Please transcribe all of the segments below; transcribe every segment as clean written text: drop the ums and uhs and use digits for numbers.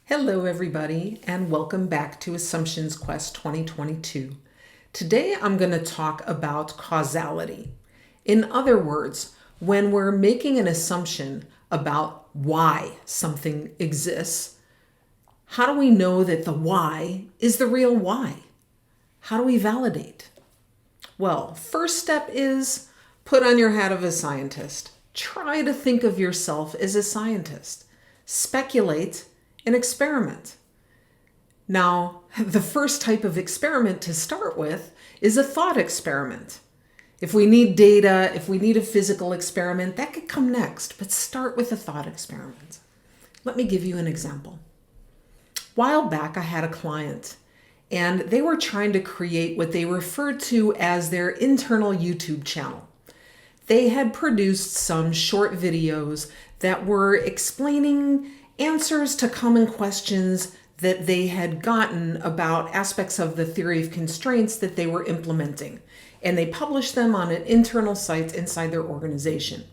Hello everybody, and welcome back to Assumptions Quest 2022. Today I'm going to talk about causality. In other words, when we're making an assumption about why something exists, how do we know that the why is the real why? How do we validate? Well, first step is put on your hat of a scientist. Try to think of yourself as a scientist. Speculate and experiment. Now, the first type of experiment to start with is a thought experiment. If we need data, if we need a physical experiment, that could come next, but start with a thought experiment. Let me give you an example. A while back, I had a client, and they were trying to create what they referred to as their internal YouTube channel. They had produced some short videos that were explaining answers to common questions that they had gotten about aspects of the theory of constraints that they were implementing. And they published them on an internal site inside their organization.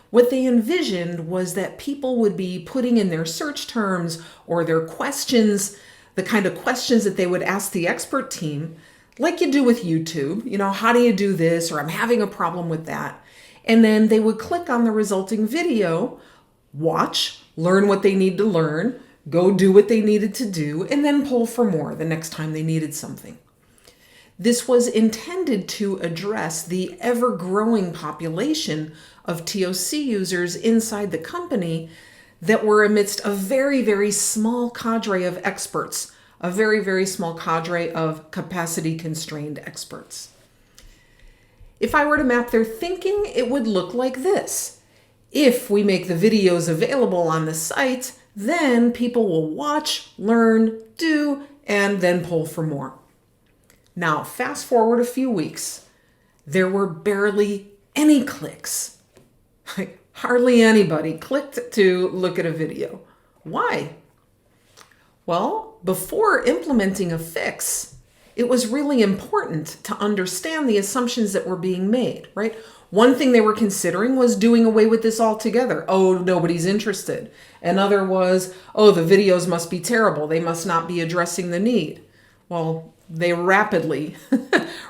What they envisioned was that people would be putting in their search terms or their questions, the kind of questions that they would ask the expert team, like you do with YouTube. You know, how do you do this? Or I'm having a problem with that. And then they would click on the resulting video, watch, learn what they need to learn, go do what they needed to do, and then pull for more the next time they needed something. This was intended to address the ever-growing population of TOC users inside the company that were amidst a very, very small cadre of experts, a very, very small cadre of capacity-constrained experts. If I were to map their thinking, it would look like this. If we make the videos available on the site, then people will watch, learn, do, and then pull for more. Now, fast forward a few weeks, there were barely any clicks. Hardly anybody clicked to look at a video. Why? Well, before implementing a fix, it was really important to understand the assumptions that were being made, right? One thing they were considering was doing away with this altogether. Oh, nobody's interested. Another was, oh, the videos must be terrible. They must not be addressing the need. Well, they rapidly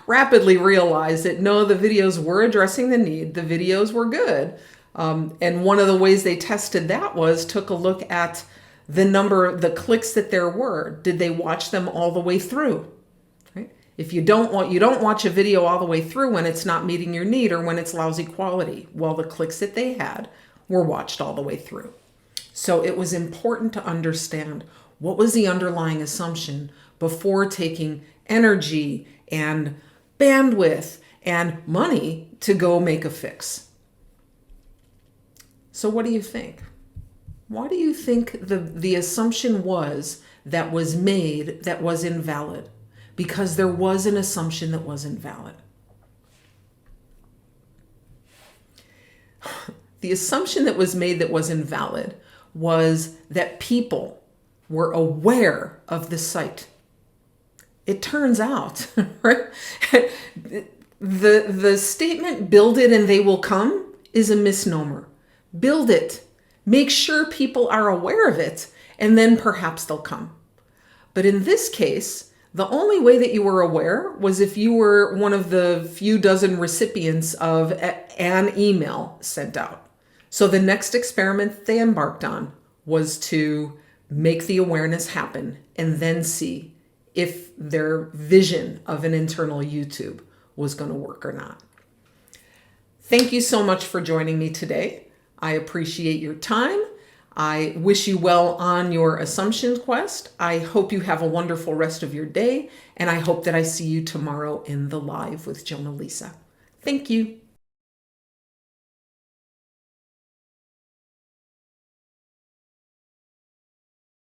realized that no, the videos were addressing the need. The videos were good. And one of the ways they tested that was took a look at the clicks that there were. Did they watch them all the way through? If you don't watch a video all the way through when it's not meeting your need or when it's lousy quality. Well, the clicks that they had were watched all the way through. So it was important to understand what was the underlying assumption before taking energy and bandwidth and money to go make a fix. So what do you think? Why do you think the assumption was made that was invalid? Because there was an assumption that was invalid. The assumption that was made that was invalid was that people were aware of the site. It turns out, right? The statement, build it and they will come, is a misnomer. Build it. Make sure people are aware of it, and then perhaps they'll come. But in this case, the only way that you were aware was if you were one of the few dozen recipients of an email sent out. So the next experiment they embarked on was to make the awareness happen and then see if their vision of an internal YouTube was going to work or not. Thank you so much for joining me today. I appreciate your time. I wish you well on your assumptions quest. I hope you have a wonderful rest of your day, and I hope that I see you tomorrow in the live with Jonah Lisa. Thank you.